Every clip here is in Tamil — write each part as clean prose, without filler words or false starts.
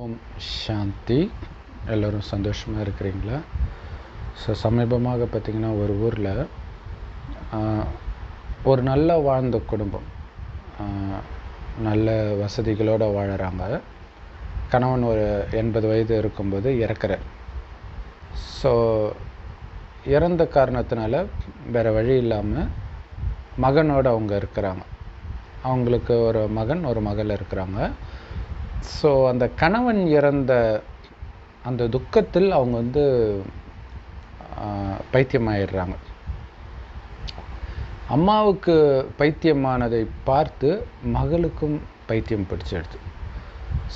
ஓம் சாந்தி. எல்லோரும் சந்தோஷமாக இருக்கிறீங்களா? ஸோ சமீபமாக பார்த்திங்கன்னா ஒரு ஊரில் ஒரு நல்ல வாழ்ந்த குடும்பம், நல்ல வசதிகளோடு வாழறாங்க. கணவன் ஒரு 80 வயது இருக்கும்போது இறக்குறார். ஸோ இறந்த காரணத்தினால வேறு வழி இல்லாமல் மகனோடு அவங்க இருக்கிறாங்க. அவங்களுக்கு ஒரு மகன் ஒரு மகள் இருக்கிறாங்க. ஸோ அந்த கணவன் இறந்த அந்த துக்கத்தில் அவங்க பைத்தியமாயிடுறாங்க. அம்மாவுக்கு பைத்தியமானதை பார்த்து மகளுக்கும் பைத்தியம் பிடிச்சிடுது.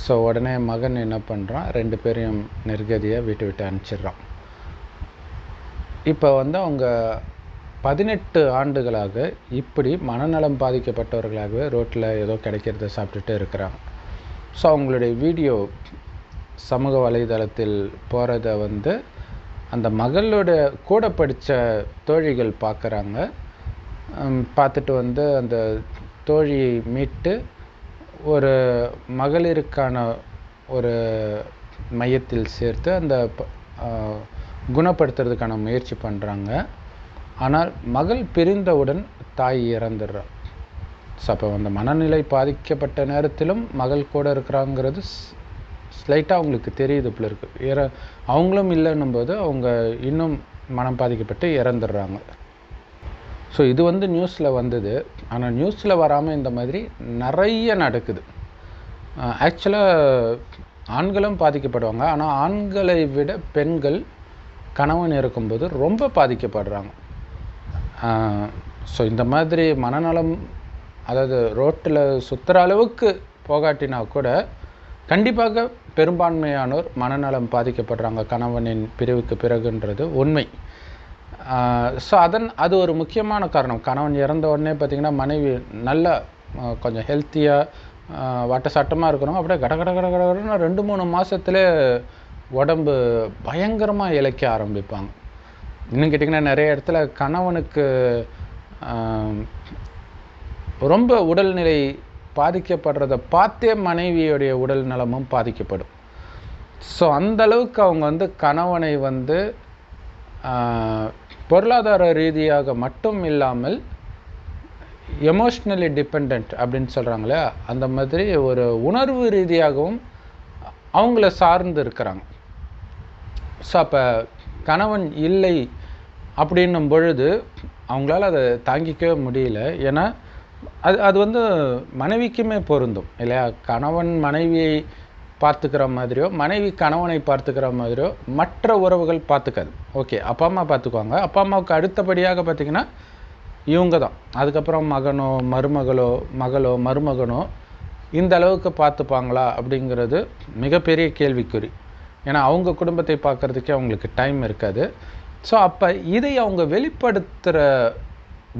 ஸோ உடனே மகன் என்ன பண்ணுறான், 2 பேரையும் நிர்கதியாக வீட்டை விட்டு அனுப்பிச்சிடுறான். இப்போ அவங்க 18 ஆண்டுகளாக இப்படி மனநலம் பாதிக்கப்பட்டவர்களாகவே ரோட்டில் ஏதோ கிடைக்கிறத சாப்பிட்டுட்டு இருக்கிறாங்க. ஸோ அவங்களுடைய வீடியோ சமூக வலைதளத்தில் போகிறத அந்த மகளோட கூட படித்த தோழிகள் பார்க்குறாங்க. பார்த்துட்டு அந்த தோழியை மீட்டு ஒரு மகளிருக்கான ஒரு மையத்தில் சேர்த்து அந்த குணப்படுத்துறதுக்கான முயற்சி பண்ணுறாங்க. ஆனால் மகள் பிரிந்தவுடன் தாய் இறந்துடுறாள். ஸோ அப்போ அந்த மனநிலை பாதிக்கப்பட்ட நேரத்திலும் மகள் கூட இருக்கிறாங்கிறது ஸ்லைட்டாக அவங்களுக்கு தெரியுது போல இருக்குது. அவங்களும் இல்லைன்னும் போது அவங்க இன்னும் மனம் பாதிக்கப்பட்டு இறந்துடுறாங்க. ஸோ இது நியூஸில் வந்தது. ஆனால் நியூஸில் வராமல் இந்த மாதிரி நிறைய நடக்குது. ஆக்சுவலாக ஆண்களும் பாதிக்கப்படுவாங்க. ஆனால் ஆண்களை விட பெண்கள் கணவன் இருக்கும்போது ரொம்ப பாதிக்கப்படுறாங்க. ஸோ இந்த மாதிரி மனநலம், அதாவது ரோட்டில் சுற்றுற அளவுக்கு போகாட்டினா கூட கண்டிப்பாக பெரும்பான்மையானோர் மனநலம் பாதிக்கப்படுறாங்க கணவனின் பிரிவுக்கு பிறகுன்றது உண்மை. ஸோ அது ஒரு முக்கியமான காரணம். கணவன் இறந்த உடனே பார்த்திங்கன்னா மனைவி நல்லா கொஞ்சம் ஹெல்த்தியாக வட்ட சட்டமாக இருக்கிறவங்க அப்படியே கடன்னு 2-3 மாதத்துல உடம்பு பயங்கரமாக இளைக்க ஆரம்பிப்பாங்க. இன்னும் கேட்டிங்கன்னா நிறைய இடத்துல கணவனுக்கு ரொம்ப உடல்நிலை பாதிக்கப்படுறதை பார்த்தே மனைவியுடைய உடல் நலமும் பாதிக்கப்படும். ஸோ அந்தளவுக்கு அவங்க கணவனை பொருளாதார ரீதியாக மட்டும் இல்லாமல் எமோஷ்னலி டிபெண்ட் அப்படின்னு சொல்கிறாங்களே, அந்த மாதிரி ஒரு உணர்வு ரீதியாகவும் அவங்கள சார்ந்து இருக்கிறாங்க. ஸோ அப்போ கணவன் இல்லை அப்படின்னும் பொழுது அவங்களால அதை தாங்கிக்கவே முடியல. ஏன்னா அது மனைவிக்குமே பொருந்தும் இல்லையா? கணவன் மனைவியை பார்த்துக்கிற மாதிரியோ மனைவி கணவனை பார்த்துக்கிற மாதிரியோ மற்ற உறவுகள் பார்த்துக்காது. ஓகே, அப்பா அம்மா பார்த்துக்குவாங்க. அப்பா அம்மாவுக்கு அடுத்தபடியாக பார்த்திங்கன்னா இவங்க தான். அதுக்கப்புறம் மகனோ மருமகனோ இந்த அளவுக்கு பார்த்துப்பாங்களா அப்படிங்கிறது மிகப்பெரிய கேள்விக்குறி. ஏன்னா அவங்க குடும்பத்தை பார்க்குறதுக்கே அவங்களுக்கு டைம் இருக்காது. ஸோ அப்போ இதை அவங்க வெளிப்படுத்துகிற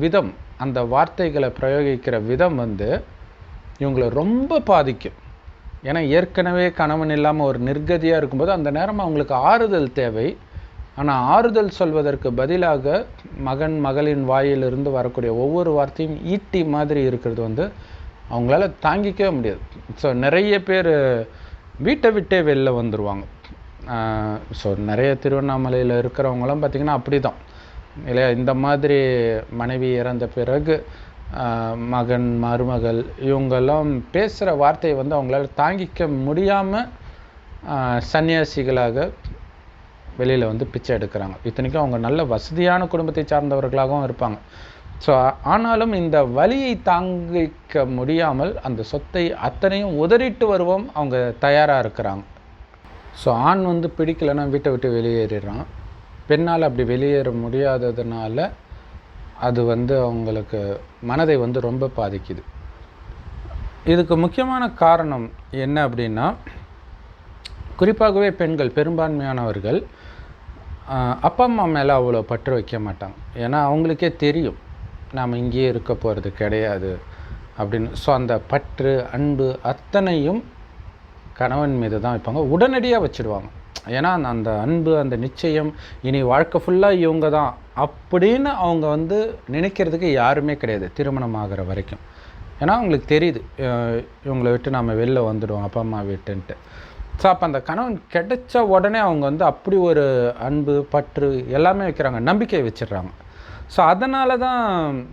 விதம், அந்த வார்த்தைகளை பிரயோகிக்கிற விதம் இவங்களை ரொம்ப பாதிக்கும். ஏன்னா ஏற்கனவே கணவன் இல்லாமல் ஒரு நிர்கதியாக இருக்கும்போது அந்த நேரம் அவங்களுக்கு ஆறுதல் தேவை. ஆனால் ஆறுதல் சொல்வதற்கு பதிலாக மகளின் வாயிலிருந்து வரக்கூடிய ஒவ்வொரு வார்த்தையும் ஈட்டி மாதிரி இருக்கிறது அவங்களால தாங்கிக்கவே முடியாது. ஸோ நிறைய பேர் வீட்டை விட்டே வெளில வந்துடுவாங்க. ஸோ நிறைய திருவண்ணாமலையில் இருக்கிறவங்களாம் பார்த்திங்கன்னா அப்படி தான் இல்லையா? இந்த மாதிரி மனைவி இறந்த பிறகு மகன் மருமகள் இவங்கெல்லாம் பேசுகிற வார்த்தையை அவங்களால தாங்கிக்க முடியாமல் சன்னியாசிகளாக வெளியில் பிச்சை எடுக்கிறாங்க. இத்தனைக்கும் அவங்க நல்ல வசதியான குடும்பத்தை சார்ந்தவர்களாகவும் இருப்பாங்க. ஸோ ஆனாலும் இந்த வலியை தாங்கிக்க முடியாமல் அந்த சொத்தை அத்தனையும் உதறிட்டு வருவோம் அவங்க தயாராக இருக்கிறாங்க. ஸோ ஆண் பிடிக்கலைன்னா வீட்டை விட்டு வெளியேறிடுறான். பெண்ணால் அப்படி வெளியேற முடியாததுனால அது அவங்களுக்கு மனதை ரொம்ப பாதிக்குது. இதுக்கு முக்கியமான காரணம் என்ன அப்படின்னா, குறிப்பாகவே பெண்கள் பெரும்பான்மையானவர்கள் அப்பா அம்மா மேலே அவ்வளோ பற்று வைக்க மாட்டாங்க. ஏன்னா அவங்களுக்கே தெரியும் நாம் இங்கேயே இருக்க போகிறது கிடையாது அப்படின்னு. ஸோ அந்த பற்று அன்பு அத்தனையும் கணவன் மீது தான் வைப்பாங்க, உடனடியாக வச்சுடுவாங்க. ஏன்னா அந்த அன்பு, அந்த நிச்சயம், இனி வாழ்க்கை ஃபுல்லாக இவங்க தான் அப்படின்னு அவங்க நினைக்கிறதுக்கு யாருமே கிடையாது திருமணம் ஆகிற வரைக்கும். ஏன்னா அவங்களுக்கு தெரியுது இவங்களை விட்டு நம்ம வெளில வந்துடுவோம் அப்பா அம்மா விட்டுன்ட்டு. ஸோ அப்போ அந்த கணவன் கிடைச்ச உடனே அவங்க வந்து அப்படி ஒரு அன்பு பற்று எல்லாமே வைக்கிறாங்க, நம்பிக்கை வச்சிடுறாங்க. ஸோ அதனால தான்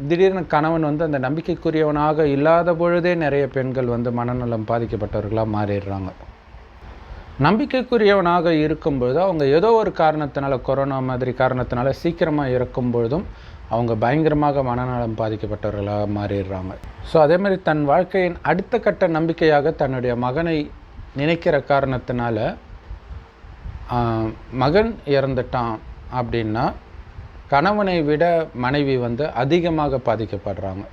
திடீர்னு கணவன் வந்து அந்த நம்பிக்கைக்குரியவனாக இல்லாத பொழுதே நிறைய பெண்கள் வந்து மனநலம் பாதிக்கப்பட்டவர்களாக மாறிடுறாங்க. நம்பிக்கைக்குரியவனாக இருக்கும்பொழுது அவங்க ஏதோ ஒரு காரணத்தினால, கொரோனா மாதிரி காரணத்தினால சீக்கிரமாக இறக்கும் பொழுதும் அவங்க பயங்கரமாக மனநலம் பாதிக்கப்பட்டவர்களாக மாறிடுறாங்க. ஸோ அதே மாதிரி தன் வாழ்க்கையின் அடுத்த கட்ட நம்பிக்கையாக தன்னுடைய மகனை நினைக்கிற காரணத்தினால மகன் இறந்துட்டான் அப்படின்னா கணவனை விட மனைவி வந்து அதிகமாக பாதிக்கப்படுறாங்க.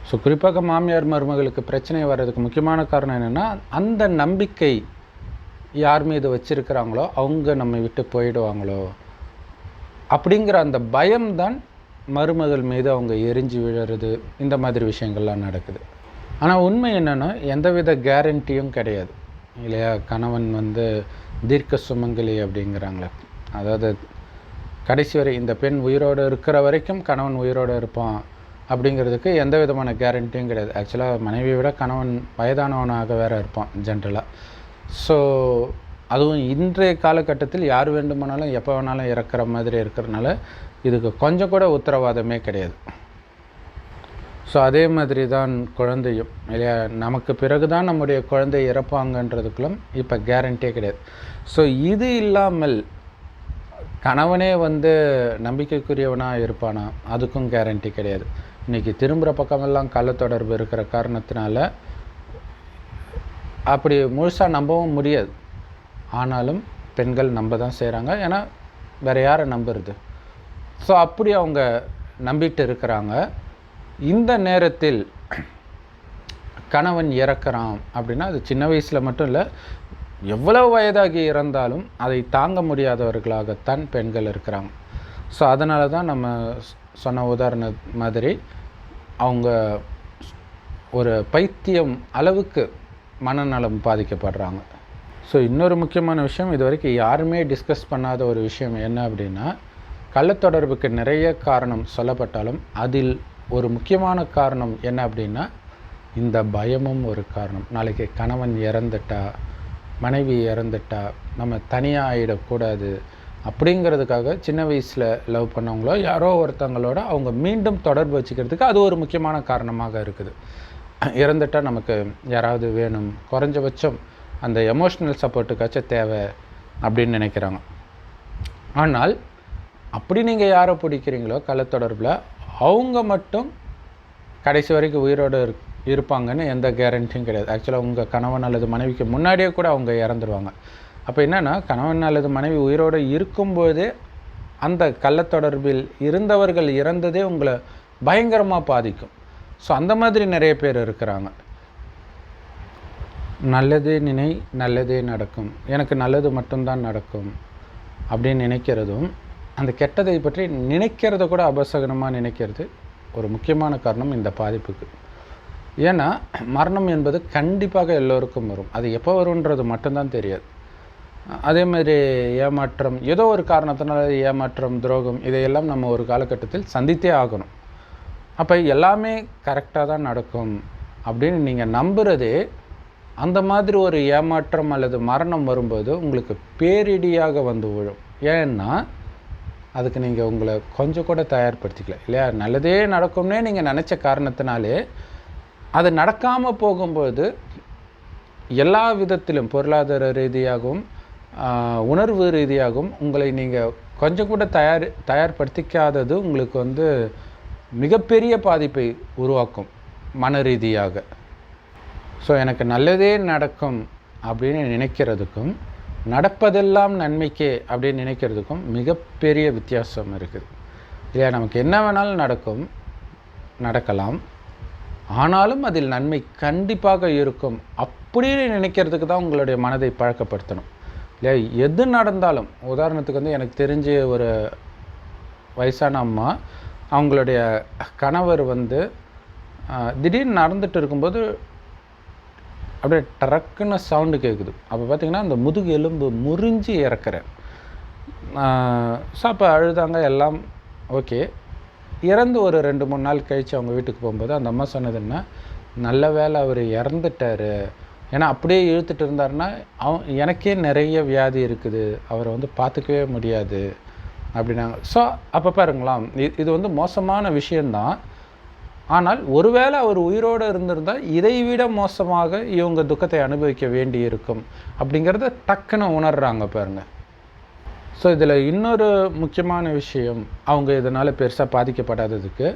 ஸோ குறிப்பாக மாமியார் மருமகளுக்கு பிரச்சனை வர்றதுக்கு முக்கியமான காரணம் என்னென்னா, அந்த நம்பிக்கை யார் மீது வச்சுருக்கிறாங்களோ அவங்க நம்மை விட்டு போயிடுவாங்களோ அப்படிங்கிற அந்த பயம்தான் மருமகள் மீது அவங்க எரிஞ்சு விழுறது, இந்த மாதிரி விஷயங்கள்லாம் நடக்குது. ஆனால் உண்மை என்னென்னா, எந்தவித கேரண்டியும் கிடையாது இல்லையா? கணவன் வந்து தீர்க்க சுமங்கலி அப்படிங்கிறாங்களே, அதாவது கடைசி வரை இந்த பெண் உயிரோடு இருக்கிற வரைக்கும் கணவன் உயிரோடு இருப்பான் அப்படிங்கிறதுக்கு எந்த விதமான கேரண்டியும் கிடையாது. ஆக்சுவலாக மனைவியை விட கணவன் வயதானவனாக வேறு இருப்பான் ஜென்ரலாக. ஸோ அதுவும் இன்றைய காலகட்டத்தில் யார் வேண்டுமானாலும் எப்போ வேணாலும் இறக்குற மாதிரி இருக்கிறதுனால இதுக்கு கொஞ்சம் கூட உத்தரவாதமே கிடையாது. ஸோ அதே மாதிரி தான் குழந்தையும் இல்லையா? நமக்கு பிறகு தான் நம்முடைய குழந்தை இறப்பாங்கன்றதுக்குள்ளும் இப்போ கேரண்டியே கிடையாது. ஸோ இது இல்லாமல் கணவனே வந்து நம்பிக்கைக்குரியவனாக இருப்பானா, அதுக்கும் கேரண்டி கிடையாது. இன்றைக்கி திரும்புகிற பக்கமெல்லாம் கள்ளத்தொடர்பு இருக்கிற காரணத்தினால அப்படி முழுசாக நம்பவும் முடியாது. ஆனாலும் பெண்கள் நம்ப தான் செய்கிறாங்க. ஏன்னா வேறு யாரை நம்புறது? ஸோ அப்படி அவங்க நம்பிட்டு இருக்கிறாங்க. இந்த நேரத்தில் கணவன் இறக்குறான் அப்படின்னா அது சின்ன வயசில் மட்டும் இல்லை, எவ்வளவு வயதாகி இறந்தாலும் அதை தாங்க முடியாதவர்களாகத்தான் பெண்கள் இருக்கிறாங்க. ஸோ அதனால தான் நம்ம சொன்ன உதாரண மாதிரி அவங்க ஒரு பைத்தியம் அளவுக்கு மனநலம் பாதிக்கப்படுறாங்க. ஸோ இன்னொரு முக்கியமான விஷயம், இது வரைக்கும் யாருமே டிஸ்கஸ் பண்ணாத ஒரு விஷயம் என்ன அப்படின்னா, கள்ளத்தொடர்புக்கு நிறைய காரணம் சொல்லப்பட்டாலும் அதில் ஒரு முக்கியமான காரணம் என்ன அப்படின்னா, இந்த பயமும் ஒரு காரணம். நாளைக்கு கணவன் இறந்துட்டா, மனைவி இறந்துட்டா, நம்ம தனியாக ஆகிடக்கூடாது அப்படிங்கிறதுக்காக சின்ன வயசில் லவ் பண்ணவங்களோ யாரோ ஒருத்தங்களோட அவங்க மீண்டும் தொடர்பு வச்சுக்கிறதுக்கு அது ஒரு முக்கியமான காரணமாக இருக்குது. இறந்துட்டால் நமக்கு யாராவது வேணும், குறைஞ்சபட்சம் அந்த எமோஷ்னல் சப்போர்ட்டுக்காச்சும் தேவை அப்படின்னு நினைக்கிறாங்க. ஆனால் அப்படி நீங்கள் யாரை பிடிக்கிறீங்களோ கள்ளத்தொடர்பில், அவங்க மட்டும் கடைசி வரைக்கும் உயிரோடு இருப்பாங்கன்னு எந்த கேரண்டியும் கிடையாது. ஆக்சுவலாக உங்கள் கணவன் அல்லது மனைவிக்கு முன்னாடியே கூட அவங்க இறந்துருவாங்க. அப்போ என்னென்னா, கணவன் அல்லது மனைவி உயிரோடு இருக்கும்போதே அந்த கள்ளத்தொடர்பில் இருந்தவர்கள் இறந்ததே உங்களை பயங்கரமாக பாதிக்கும். ஸோ அந்த மாதிரி நிறைய பேர் இருக்கிறாங்க. நல்லதே நினை, நல்லதே நடக்கும், எனக்கு நல்லது மட்டும்தான் நடக்கும் அப்படின்னு நினைக்கிறதும், அந்த கெட்டதை பற்றி நினைக்கிறத கூட அபசகனமாக நினைக்கிறது ஒரு முக்கியமான காரணம் இந்த பாதிப்புக்கு. ஏன்னா மரணம் என்பது கண்டிப்பாக எல்லோருக்கும் வரும். அது எப்போ வரும்ன்றது மட்டும்தான் தெரியாது. அதே மாதிரி ஏமாற்றம், ஏதோ ஒரு காரணத்தினால ஏமாற்றம், துரோகம், இதையெல்லாம் நம்ம ஒரு காலகட்டத்தில் சந்தித்தே ஆகணும். அப்போ எல்லாமே கரெக்டாக தான் நடக்கும் அப்படின்னு நீங்கள் நம்புகிறதே, அந்த மாதிரி ஒரு ஏமாற்றம் அல்லது மரணம் வரும்போது உங்களுக்கு பேரிடியாக வந்து விழும். ஏன்னா அதுக்கு நீங்கள் உங்களை கொஞ்சம் கூட தயார்படுத்திக்கல இல்லையா? நல்லதே நடக்கும்னே நீங்கள் நினச்ச காரணத்தினாலே அது நடக்காமல் போகும்போது எல்லா விதத்திலும் பொருளாதார ரீதியாகவும் உணர்வு ரீதியாகவும் உங்களை நீங்கள் கொஞ்சம் கூட தயார்படுத்திக்காதது உங்களுக்கு வந்து மிகப்பெரிய பாதிப்பை உருவாக்கும் மன ரீதியாக. ஸோ எனக்கு நல்லதே நடக்கும் அப்படின்னு நினைக்கிறதுக்கும் நடப்பதெல்லாம் நன்மைக்கே அப்படின்னு நினைக்கிறதுக்கும் மிகப்பெரிய வித்தியாசம் இருக்குது இல்லையா? நமக்கு என்ன வேணாலும் நடக்கலாம், ஆனாலும் அதில் நன்மை கண்டிப்பாக இருக்கும் அப்படின்னு நினைக்கிறதுக்கு தான் உங்களுடைய மனதை பழக்கப்படுத்தணும் இல்லையா? எது நடந்தாலும், உதாரணத்துக்கு வந்து எனக்கு தெரிஞ்ச ஒரு வயசான அம்மா, அவங்களுடைய கணவர் வந்து திடீர்னு நடந்துட்டு இருக்கும்போது அப்படியே டரக்குன்னு சவுண்டு கேட்குது. அப்போ பார்த்திங்கன்னா அந்த முதுகு எலும்பு முறிஞ்சு இறக்குறேன். ஸோ அப்போ அழுதாங்க, எல்லாம் ஓகே. இறந்து ஒரு 2-3 நாள் கழித்து அவங்க வீட்டுக்கு போகும்போது அந்த அம்மா சொன்னதுன்னா, நல்ல வேளை அவர் இறந்துட்டார், ஏன்னா அப்படியே இழுத்துட்டு இருந்தாருன்னா எனக்கே நிறைய வியாதி இருக்குது, அவரை வந்து பார்த்துக்கவே முடியாது அப்படின்னாங்க. ஸோ அப்போ பாருங்களா, இது வந்து மோசமான விஷயந்தான். ஆனால் ஒருவேளை அவர் உயிரோடு இருந்திருந்தால் இதைவிட மோசமாக இவங்க துக்கத்தை அனுபவிக்க வேண்டி இருக்கும் அப்படிங்கிறத டக்குன்னு உணர்றாங்க பாருங்க. ஸோ இதில் இன்னொரு முக்கியமான விஷயம், அவங்க இதனால் பெருசாக பாதிக்கப்படாததுக்கு,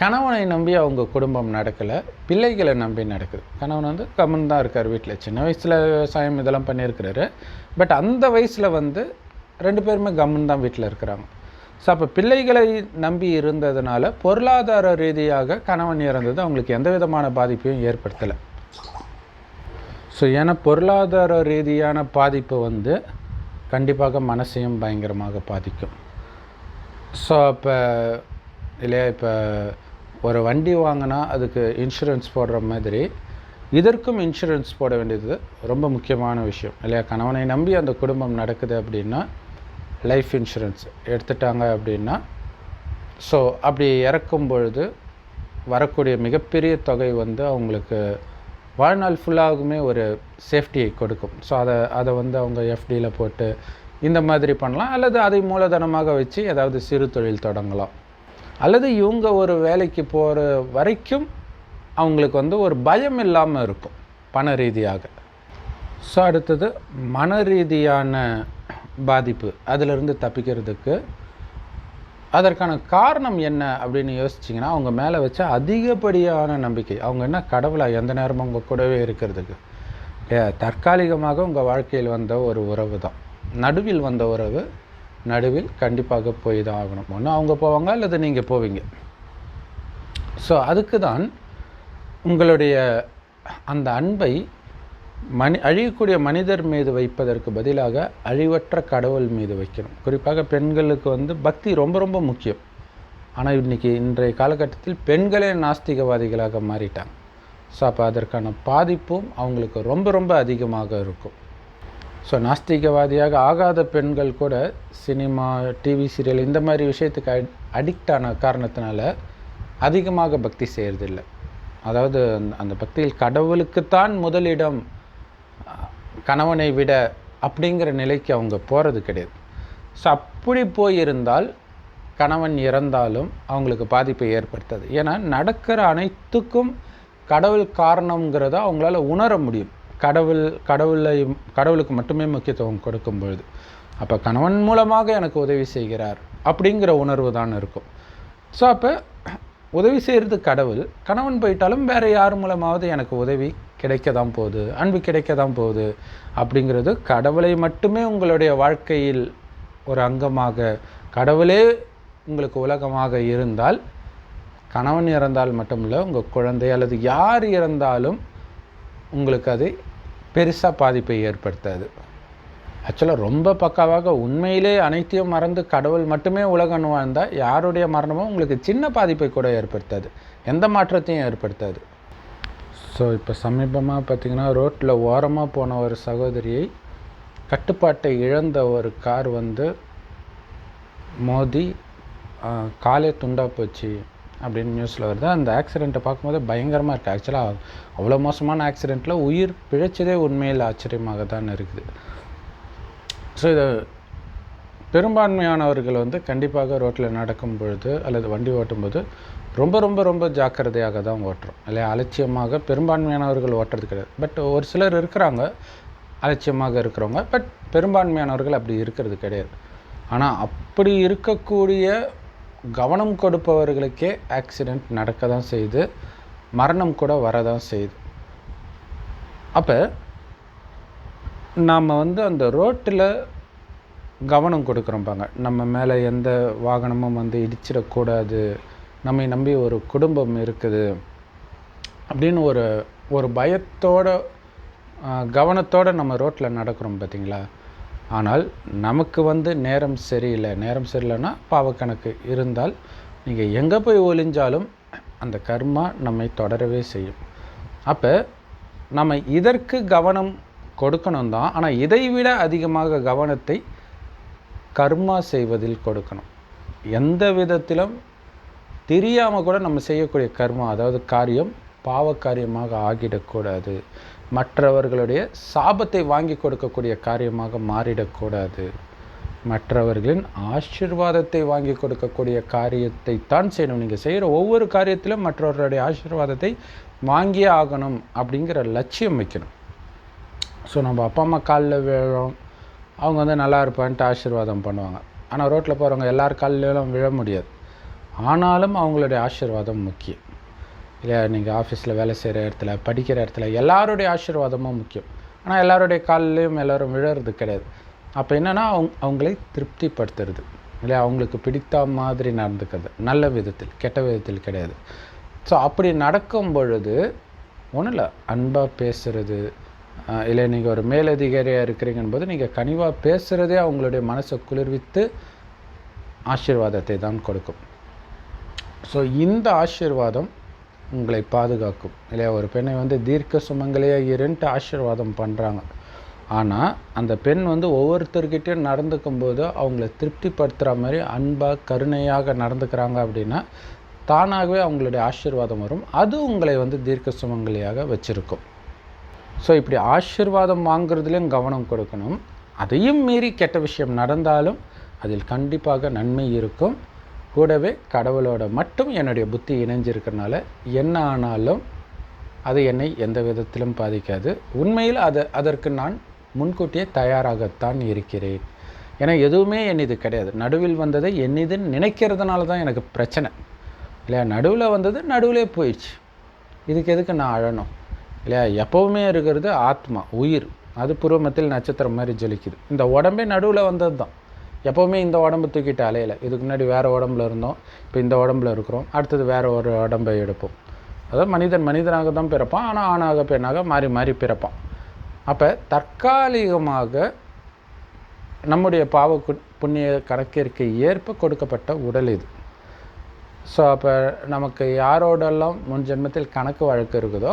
கணவனை நம்பி அவங்க குடும்பம் நடக்கலை, பிள்ளைகளை நம்பி நடக்குது. கணவன் வந்து கம்மன் தான் இருக்கார் வீட்டில், சின்ன வயசில் விவசாயம் இதெல்லாம் பண்ணியிருக்கிறாரு. பட் அந்த வயசில் வந்து 2 பேருமே கம்மன் தான் வீட்டில் இருக்கிறாங்க. ஸோ அப்போ பிள்ளைகளை நம்பி இருந்ததுனால பொருளாதார ரீதியாக கணவன் இறந்தது அவங்களுக்கு எந்த விதமான பாதிப்பையும் ஏற்படுத்தலை. ஸோ ஏன்னா பொருளாதார ரீதியான பாதிப்பு வந்து கண்டிப்பாக மனசையும் பயங்கரமாக பாதிக்கும். ஸோ அப்போ இல்லையா, இப்போ ஒரு வண்டி வாங்கினா அதுக்கு இன்சூரன்ஸ் போடுற மாதிரி இதற்கும் இன்சூரன்ஸ் போட வேண்டியது ரொம்ப முக்கியமான விஷயம் இல்லையா. கணவனை நம்பி அந்த குடும்பம் நடக்குது அப்படின்னா லைஃப் இன்சூரன்ஸ் எடுத்துட்டாங்க அப்படின்னா, ஸோ அப்படி இறக்கும் பொழுது வரக்கூடிய மிகப்பெரிய தொகை வந்து அவங்களுக்கு வாழ்நாள் ஃபுல்லாகுமே ஒரு சேஃப்டியை கொடுக்கும். ஸோ அதை வந்து அவங்க எஃப்டியில் போட்டு இந்த மாதிரி பண்ணலாம், அல்லது அதை மூலதனமாக வச்சு ஏதாவது சிறு தொழில் தொடங்கலாம், அல்லது இவங்க ஒரு வேலைக்கு போகிற வரைக்கும் அவங்களுக்கு வந்து ஒரு பயம் இல்லாமல் இருக்கும் பண ரீதியாக. ஸோ அடுத்தது மன ரீதியான பாதிப்பு, அதிலிருந்து தப்பிக்கிறதுக்கு அதற்கான காரணம் என்ன அப்படின்னு யோசிச்சிங்கன்னா, அவங்க மேலே வச்ச அதிகப்படியான நம்பிக்கை. அவங்க என்ன கடவுளாக எந்த நேரமும் அவங்க கூடவே இருக்கிறதுக்கு தற்காலிகமாக உங்கள் வாழ்க்கையில் வந்த ஒரு உறவு தான், நடுவில் வந்த உறவு, நடுவில் கண்டிப்பாக போய் தான் ஆகணும். ஒன்று அவங்க போவாங்க அல்லது நீங்கள் போவீங்க. ஸோ அதுக்கு தான் உங்களுடைய அந்த அன்பை அழியக்கூடிய மனிதர் மீது வைப்பதற்கு பதிலாக அழிவற்ற கடவுள் மீது வைக்கணும். குறிப்பாக பெண்களுக்கு வந்து பக்தி ரொம்ப ரொம்ப முக்கியம். ஆனால் இன்றைய காலகட்டத்தில் பெண்களே நாஸ்திகவாதிகளாக மாறிட்டாங்க. ஸோ அப்போ அதற்கான பாதிப்பும் அவங்களுக்கு ரொம்ப ரொம்ப அதிகமாக இருக்கும். ஸோ நாஸ்திகவாதியாக ஆகாத பெண்கள் கூட சினிமா, டிவி சீரியல் இந்த மாதிரி விஷயத்துக்கு அடிக்ட் ஆன காரணத்தினால அதிகமாக பக்தி செய்கிறதில்லை. அதாவது அந்த பக்தியில் கடவுளுக்குத்தான் முதலிடம், கணவனை விட அப்படிங்கிற நிலைக்கு அவங்க போகிறது கிடையாது. ஸோ அப்படி போயிருந்தால் கணவன் இறந்தாலும் அவங்களுக்கு பாதிப்பை ஏற்படுத்தாது. ஏன்னா நடக்கிற அனைத்துக்கும் கடவுள் காரணங்கிறத அவங்களால உணர முடியும். கடவுளுக்கு மட்டுமே முக்கியத்துவம் கொடுக்கும் பொழுது, அப்போ கணவன் மூலமாக எனக்கு உதவி செய்கிறார் அப்படிங்கிற உணர்வு தான் இருக்கும். ஸோ அப்போ உதவி செய்கிறது கடவுள், கணவன் போயிட்டாலும் வேறு யார் மூலமாவது எனக்கு உதவி கிடைக்க தான் போகுது, அன்பு கிடைக்க தான் போகுது அப்படிங்கிறது, கடவுளை மட்டுமே உங்களுடைய வாழ்க்கையில் ஒரு அங்கமாக, கடவுளே உங்களுக்கு உலகமாக இருந்தால், கணவன் இறந்தால் மட்டுமில்லை, உங்கள் குழந்தை அல்லது யார் இறந்தாலும் உங்களுக்கு அது பெருசாக பாதிப்பை ஏற்படுத்தாது. ஆக்சுவலாக ரொம்ப பக்காவாக உண்மையிலே அனைத்தையும் மறந்து கடவுள் மட்டுமே உலகம் வாழ்ந்தால் யாருடைய மரணமும் உங்களுக்கு சின்ன பாதிப்பை கூட ஏற்படுத்தாது, எந்த மாற்றத்தையும் ஏற்படுத்தாது. ஸோ இப்போ சமீபமாக பார்த்திங்கன்னா ரோட்டில் ஓரமாக போன ஒரு சகோதரியை கட்டுப்பாட்டை இழந்த ஒரு கார் வந்து மோதி காலே துண்டா போச்சு அப்படின்னு நியூஸில் வருது. அந்த ஆக்சிடெண்ட்டை பார்க்கும்போது பயங்கரமாக இருக்குது. ஆக்சுவலாக அவ்வளோ மோசமான ஆக்சிடெண்ட்டில் உயிர் பிழைச்சதே உண்மையில் ஆச்சரியமாக தான் இருக்குது. ஸோ இதை பெரும்பான்மையானவர்கள் வந்து கண்டிப்பாக ரோட்டில் நடக்கும் பொழுது அல்லது வண்டி ஓட்டும்போது ரொம்ப ரொம்ப ரொம்ப ஜாக்கிரதையாக தான் ஓட்டுறோம் இல்லையா. அலட்சியமாக பெரும்பான்மையானவர்கள் ஓட்டுறது கிடையாது. பட் ஒரு சிலர் இருக்கிறாங்க அலட்சியமாக இருக்கிறவங்க, பட் பெரும்பான்மையானவர்கள் அப்படி இருக்கிறது கிடையாது. ஆனால் அப்படி இருக்கக்கூடிய கவனம் கொடுப்பவர்களுக்கே ஆக்சிடெண்ட் நடக்க தான் செய்யுது, மரணம் கூட வரதான் செய்யுது. அப்போ நாம் வந்து அந்த ரோட்டில் கவனம் கொடுக்குறோம்பாங்க, நம்ம மேலே எந்த வாகனமும் வந்து இடிச்சிடக்கூடாது, நம்மை நம்பி ஒரு குடும்பம் இருக்குது அப்படின்னு ஒரு பயத்தோடு கவனத்தோடு நம்ம ரோட்டில் நடக்கிறோம் பார்த்திங்களா. ஆனால் நமக்கு வந்து நேரம் சரியில்லைன்னா பாவக்கணக்கு இருந்தால் நீங்கள் எங்கே போய் ஒளிஞ்சாலும் அந்த கர்மா நம்மை தொடரவே செய்யும். அப்போ நம்ம இதற்கு கவனம் கொடுக்கணும் தான், ஆனால் இதை விட அதிகமாக கவனத்தை கர்மா செய்வதில் கொடுக்கணும். எந்த விதத்திலும் தெரியாமல் கூட நம்ம செய்யக்கூடிய கர்மா, அதாவது காரியம் பாவக்காரியமாக ஆகிடக்கூடாது. மற்றவர்களுடைய சாபத்தை வாங்கி கொடுக்கக்கூடிய காரியமாக மாறிடக்கூடாது. மற்றவர்களின் ஆசீர்வாதத்தை வாங்கி கொடுக்கக்கூடிய காரியத்தை தான் செய்யணும். நீங்கள் செய்கிற ஒவ்வொரு காரியத்திலும் மற்றவர்களுடைய ஆசீர்வாதத்தை வாங்கியே ஆகணும் அப்படிங்கிற லட்சியம் வைக்கணும். ஸோ நம்ம அப்பா அம்மா காலில் விழுறோம், அவங்க வந்து நல்லா இருப்பான்ட்டு ஆசீர்வாதம் பண்ணுவாங்க. ஆனால் ரோட்டில் போகிறவங்க எல்லார் காலிலும் விழ முடியாது. ஆனாலும் அவங்களுடைய ஆசீர்வாதம் முக்கியம் இல்லையா? நீங்கள் ஆஃபீஸில் வேலை செய்கிற இடத்துல, படிக்கிற இடத்துல எல்லாருடைய ஆசீர்வாதமும் முக்கியம். ஆனால் எல்லாருடைய காலிலையும் எல்லோரும் விழறது கிடையாது. அப்போ என்னென்னா அவங்களை திருப்திப்படுத்துறது இல்லையா? அவங்களுக்கு பிடித்த மாதிரி நடந்துக்கிறது, நல்ல விதத்தில், கெட்ட விதத்தில் கிடையாது. ஸோ அப்படி நடக்கும் பொழுது ஒன்றும் இல்லை, அன்பாக பேசுகிறது இல்லை, நீங்கள் ஒரு மேலதிகாரியாக இருக்கிறீங்கன்னு போது நீங்கள் கனிவாக பேசுகிறதே அவங்களுடைய மனசை குளிர்வித்து ஆசீர்வாதத்தை தான் கொடுக்கும். ஸோ இந்த ஆசீர்வாதம் உங்களை பாதுகாக்கும் இல்லையா? ஒரு பெண்ணை வந்து தீர்க்க சுமங்கலையே இருன்ட்டு ஆசீர்வாதம் பண்ணுறாங்க. ஆனால் அந்த பெண் வந்து ஒவ்வொருத்தர்கிட்டையும் நடந்துக்கும் போது அவங்கள திருப்திப்படுத்துகிற மாதிரி அன்பாக கருணையாக நடந்துக்கிறாங்க அப்படின்னா தானாகவே அவங்களுடைய ஆசீர்வாதம் வரும். அது உங்களை வந்து தீர்க்க சுமங்கலியாக வச்சுருக்கும். ஸோ இப்படி ஆசீர்வாதம் வாங்குறதுலேயும் கவனம் கொடுக்கணும். அதையும் மீறி கெட்ட விஷயம் நடந்தாலும் அதில் கண்டிப்பாக நன்மை இருக்கும். கூடவே கடவுளோட மட்டும் என்னுடைய புத்தி இணைஞ்சிருக்கிறனால என்ன ஆனாலும் அது என்னை எந்த விதத்திலும் பாதிக்காது. உண்மையில் அதற்கு நான் முன்கூட்டியே தயாராகத்தான் இருக்கிறேன். ஏன்னா எதுவுமே என்னது கிடையாது. நடுவில் வந்ததை என்னதுன்னு நினைக்கிறதுனால தான் எனக்கு பிரச்சனை இல்லையா? நடுவில் வந்தது நடுவிலே போயிடுச்சு. இதுக்கு எதுக்கு நான் அழணும் இல்லையா? எப்போவுமே இருக்கிறது ஆத்மா, உயிர். அது பூர்வமத்தில் நட்சத்திரம் மாதிரி ஜொலிக்குது. இந்த உடம்பே நடுவில் வந்தது தான். எப்போவுமே இந்த உடம்பு தூக்கிட்டு அலையலை. இதுக்கு முன்னாடி வேறு உடம்புல இருந்தோம், இப்போ இந்த உடம்புல இருக்கிறோம், அடுத்தது வேறு ஒரு உடம்பை எடுப்போம். அதாவது மனிதனாக தான் பிறப்பான், ஆனால் ஆணாக பெண்ணாக மாறி மாறி பிறப்பான். அப்போ தற்காலிகமாக நம்முடைய பாவ புண்ணிய கணக்கிற்கு ஏற்ப கொடுக்கப்பட்ட உடல் இது. ஸோ அப்போ நமக்கு யாரோடெல்லாம் முன் ஜென்மத்தில் கணக்கு வழக்கு இருக்குதோ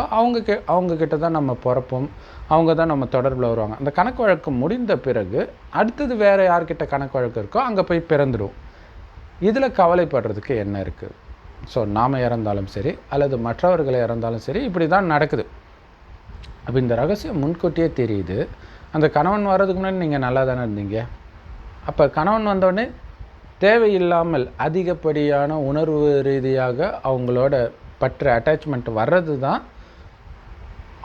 அவங்கக்கிட்ட தான் நம்ம பிறப்போம், அவங்க தான் நம்ம தொடர்பில் வருவாங்க. அந்த கணக்கு வழக்கு முடிந்த பிறகு அடுத்தது வேறு யார்கிட்ட கணக்கு வழக்கு இருக்கோ அங்கே போய் பிறந்துடுவோம். இதில் கவலைப்படுறதுக்கு என்ன இருக்குது? ஸோ நாம் இறந்தாலும் சரி அல்லது மற்றவர்களை இறந்தாலும் சரி இப்படி தான் நடக்குது. அப்போ இந்த ரகசியம் முன்கூட்டியே தெரியுது. அந்த கணவன் வர்றதுக்கு முன்னாடி நீங்கள் நல்லா தானே இருந்தீங்க. அப்போ கணவன் வந்தோடனே தேவையில்லாமல் அதிகப்படியான உணர்வு ரீதியாக அவங்களோட பற்று அட்டாச்மெண்ட் வர்றது தான்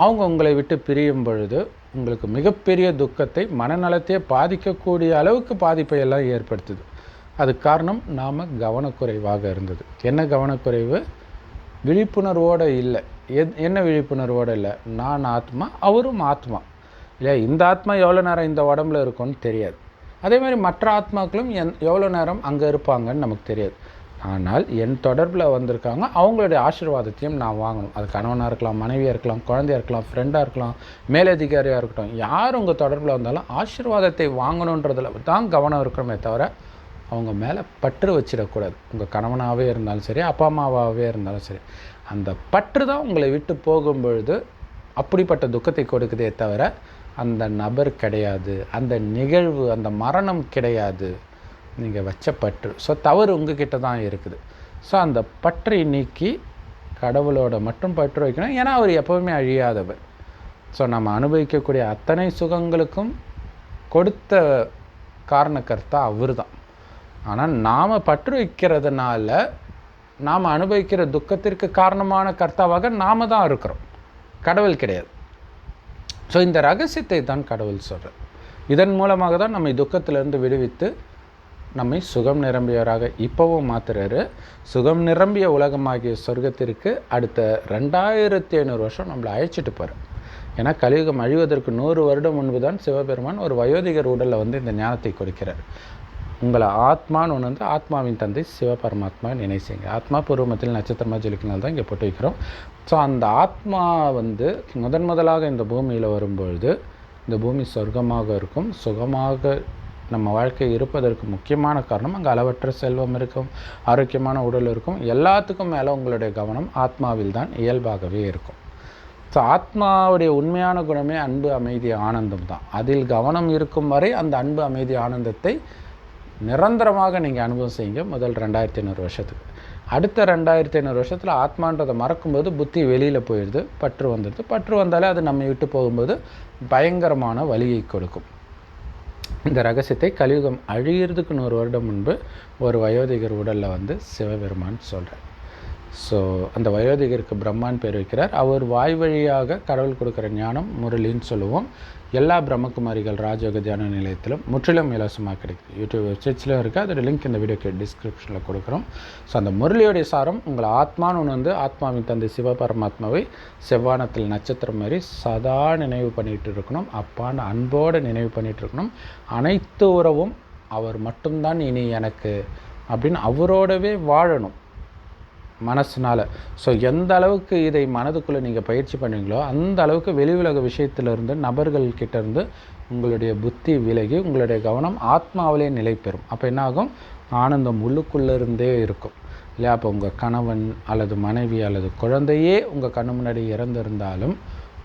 அவங்க உங்களை விட்டு பிரியும் பொழுது உங்களுக்கு மிகப்பெரிய துக்கத்தை, மனநலத்தையே பாதிக்கக்கூடிய அளவுக்கு பாதிப்பை எல்லாம் ஏற்படுத்துது. அதுக்கு காரணம் நாம் கவனக்குறைவாக இருந்தது. என்ன கவனக்குறைவு? விழிப்புணர்வோடு இல்லை. என்ன விழிப்புணர்வோடு இல்லை? நான் ஆத்மா, அவரும் ஆத்மா இல்லையா? இந்த ஆத்மா எவ்வளோ நேரம் இந்த உடம்புல இருக்கும்னு தெரியாது. அதே மாதிரி மற்ற ஆத்மாக்களும் எவ்வளோ நேரம் அங்கே இருப்பாங்கன்னு நமக்கு தெரியாது. ஆனால் என் தொடர்பில் வந்திருக்காங்க, அவங்களுடைய ஆசீர்வாதத்தையும் நான் வாங்கணும். அது கணவனாக இருக்கலாம், மனைவியாக இருக்கலாம், குழந்தையாக இருக்கலாம், ஃப்ரெண்டாக இருக்கலாம், மேலதிகாரியாக இருக்கட்டும், யார் உங்கள் தொடர்பில் வந்தாலும் ஆசீர்வாதத்தை வாங்கணுன்றதில் தான் கவனம் இருக்கிறோமே தவிர அவங்க மேலே பற்று வச்சிடக்கூடாது. உங்கள் கணவனாகவே இருந்தாலும் சரி, அப்பா அம்மாவாகவே இருந்தாலும் சரி, அந்த பற்று தான் உங்களை விட்டு போகும்பொழுது அப்படிப்பட்ட துக்கத்தை கொடுக்குதே தவிர அந்த நபர் கிடையாது, அந்த நிகழ்வு, அந்த மரணம் கிடையாது. நீங்கள் வச்ச பற்று. ஸோ தவறு உங்ககிட்ட தான் இருக்குது. ஸோ அந்த பற்றை நீக்கி கடவுளோட மட்டும் பற்று வைக்கணும். ஏன்னா அவர் எப்போவுமே அழியாதவர். ஸோ நம்ம அனுபவிக்கக்கூடிய அத்தனை சுகங்களுக்கும் கொடுத்த காரணக்கர்த்தா அவர் தான். ஆனால் நாம் பற்று வைக்கிறதுனால நாம் அனுபவிக்கிற துக்கத்திற்கு காரணமான கர்த்தாவாக நாம் தான் இருக்கிறோம், கடவுள் கிடையாது. ஸோ இந்த ரகசியத்தை தான் கடவுள் சொல்கிறார். இதன் மூலமாக தான் நம்மை துக்கத்திலிருந்து விடுவித்து நம்மை சுகம் நிரம்பியவராக இப்போவும் மாற்றுறாரு. சுகம் நிரம்பிய உலகமாகிய சொர்க்கத்திற்கு அடுத்த 2500 வருஷம் நம்மளை அழைச்சிட்டு போகிறார். ஏன்னா கலியுகம் அழிவதற்கு 100 வருடம் முன்பு தான் சிவபெருமான் ஒரு வயோதிகர் உடலில் வந்து இந்த ஞானத்தை கொடுக்கிறார். உங்களை ஆத்மான்னு ஒன்று வந்து ஆத்மாவின் தந்தை சிவபரமாத்மா நினைச்சிங்க. ஆத்மா பூர்வமத்தில் நட்சத்திரமாக ஜொலிக்கினால்தான் தான் இங்கே போட்டு வைக்கிறோம். ஸோ அந்த ஆத்மா வந்து முதலாக இந்த பூமியில் வரும்பொழுது இந்த பூமி சொர்க்கமாக இருக்கும். சுகமாக நம்ம வாழ்க்கை இருப்பதற்கு முக்கியமான காரணம் அங்கே அளவற்ற செல்வம் இருக்கும், ஆரோக்கியமான உடல் இருக்கும். எல்லாத்துக்கும் மேலே உங்களுடைய கவனம் ஆத்மாவில் தான் இயல்பாகவே இருக்கும். ஸோ ஆத்மாவுடைய உண்மையான குணமே அன்பு, அமைதி, ஆனந்தம் தான். அதில் கவனம் இருக்கும் வரை அந்த அன்பு, அமைதி, ஆனந்தத்தை நிரந்தரமாக நீங்கள் அனுபவம் செய்யுங்க முதல் 2500 வருஷத்துக்கு. அடுத்த 2500 வருஷத்தில் ஆத்மான்றதை மறக்கும்போது புத்தி வெளியில் போயிடுது, பற்று வந்துடுது. பற்று வந்தாலே அது நம்ம விட்டு போகும்போது பயங்கரமான வலியை கொடுக்கும். இந்த ரகசியத்தை கலியுகம் அழியிறதுக்கு 100 வருடம் முன்பு ஒரு வயோதிகர் உடலில் சிவபெருமான் சொல்கிறார். ஸோ அந்த வயோதிகருக்கு பிரம்மான் பேர் வைக்கிறார். அவர் வாய் வழியாக கடவுள் கொடுக்குற ஞானம் முரளின்னு சொல்லுவோம். எல்லா பிரம்மகுமாரிகள் ராஜயோக தியான நிலையத்திலும் முற்றிலும் இலவசமாக கிடைக்குது. யூடியூப் வெப்சைட்ஸ்லையும் இருக்குது. அதோட லிங்க் இந்த வீடியோக்கு டிஸ்கிரிப்ஷனில் கொடுக்குறோம். ஸோ அந்த முரளியோடைய சாரம் உங்களை ஆத்மான்னு ஒன்று ஆத்மாவின் தந்தை சிவபரமாத்மாவை செவ்வானத்தில் நட்சத்திரம் மாதிரி சதா நினைவு பண்ணிகிட்டு இருக்கணும். அப்பான்னு அன்போடு நினைவு பண்ணிகிட்டு இருக்கணும். அனைத்து உறவும் அவர் மட்டும்தான் இனி எனக்கு அப்படின்னு அவரோடவே வாழணும் மனசுனால். ஸோ எந்த அளவுக்கு இதை மனதுக்குள்ளே நீங்கள் பயிற்சி பண்ணுவீங்களோ அந்த அளவுக்கு வெளி உலக விஷயத்திலிருந்து நபர்கள்கிட்டேருந்து உங்களுடைய புத்தி விலகி உங்களுடைய கவனம் ஆத்மாவிலே நிலை பெறும். அப்போ என்னாகும்? ஆனந்தம் உள்ளுக்குள்ளே இருந்தே இருக்கும் இல்லையா? அப்போ உங்கள் கணவன் அல்லது மனைவி அல்லது குழந்தையே உங்கள் கண்ணு முன்னாடி இறந்திருந்தாலும்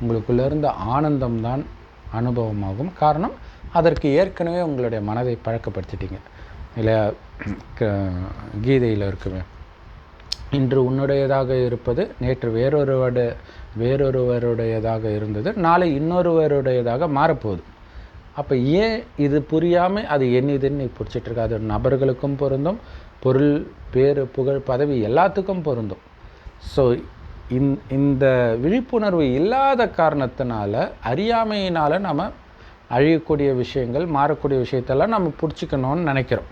உங்களுக்குள்ளே இருந்த ஆனந்தம்தான் அனுபவமாகும். காரணம், அதற்கு ஏற்கனவே உங்களுடைய மனதை பழக்கப்படுத்திட்டீங்க இல்லையா? கீதையில் இருக்குமே, இன்று உன்னுடையதாக இருப்பது நேற்று வேறொருவருடையதாக இருந்தது, நாளை இன்னொருவருடையதாக மாறப்போகுது. அப்போ ஏன் இது புரியாமல் அது என்னதுன்னு நீ பிடிச்சிட்ருக்க? அது நபர்களுக்கும் பொருந்தும், பொருள் பேரு புகழ் பதவி எல்லாத்துக்கும் பொருந்தும். ஸோ இந்த விழிப்புணர்வு இல்லாத காரணத்தினால அறியாமையினால் நம்ம அழியக்கூடிய விஷயங்கள் மாறக்கூடிய விஷயத்தெல்லாம் நம்ம பிடிச்சிக்கணும்னு நினைக்கிறோம்.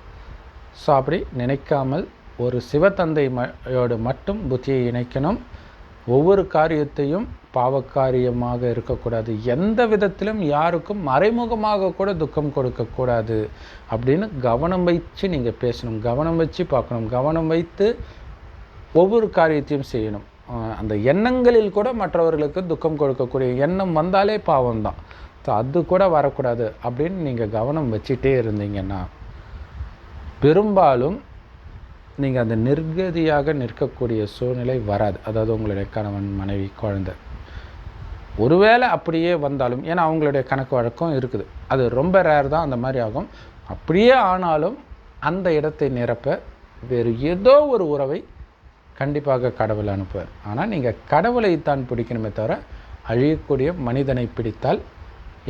ஸோ அப்படி நினைக்காமல் ஒரு சிவத்தந்தையோடு மட்டும் புத்தியை இணைக்கணும். ஒவ்வொரு காரியத்தையும் பாவக்காரியமாக இருக்கக்கூடாது. எந்த விதத்திலும் யாருக்கும் மறைமுகமாக கூட துக்கம் கொடுக்கக்கூடாது அப்படின்னு கவனம் வச்சு நீங்கள் பேசணும், கவனம் வச்சு பார்க்கணும், கவனம் வைத்து ஒவ்வொரு காரியத்தையும் செய்யணும். அந்த எண்ணங்களில் கூட மற்றவர்களுக்கு துக்கம் கொடுக்கக்கூடிய எண்ணம் வந்தாலே பாவம்தான். ஸோ அது கூட வரக்கூடாது அப்படின்னு நீங்கள் கவனம் வச்சுட்டே இருந்தீங்கன்னா பெரும்பாலும் நீங்கள் அந்த நிர்கதியாக நிற்கக்கூடிய சூழ்நிலை வராது. அதாவது உங்களுடைய கணவன் மனைவி குழந்தை ஒருவேளை அப்படியே வந்தாலும், ஏன்னா அவங்களுடைய கணக்கு வழக்கம் இருக்குது, அது ரொம்ப ரேர் தான் அந்த மாதிரி ஆகும். அப்படியே ஆனாலும் அந்த இடத்தை நிரப்ப வேறு ஏதோ ஒரு உறவை கண்டிப்பாக கடவுள் அனுப்புவார். ஆனால் நீங்கள் கடவுளை தான் பிடிக்கணுமே தவிர அழியக்கூடிய மனிதனை பிடித்தால்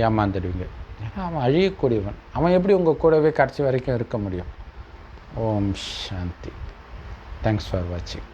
ஏமாந்துடுவீங்க. ஏன்னா அவன் அழியக்கூடியவன். அவன் எப்படி உங்கள் கூடவே கடைசி வரைக்கும் இருக்க முடியும்? ஓம் சாந்தி. தேங்க்ஸ் ஃபார் வாட்சிங்.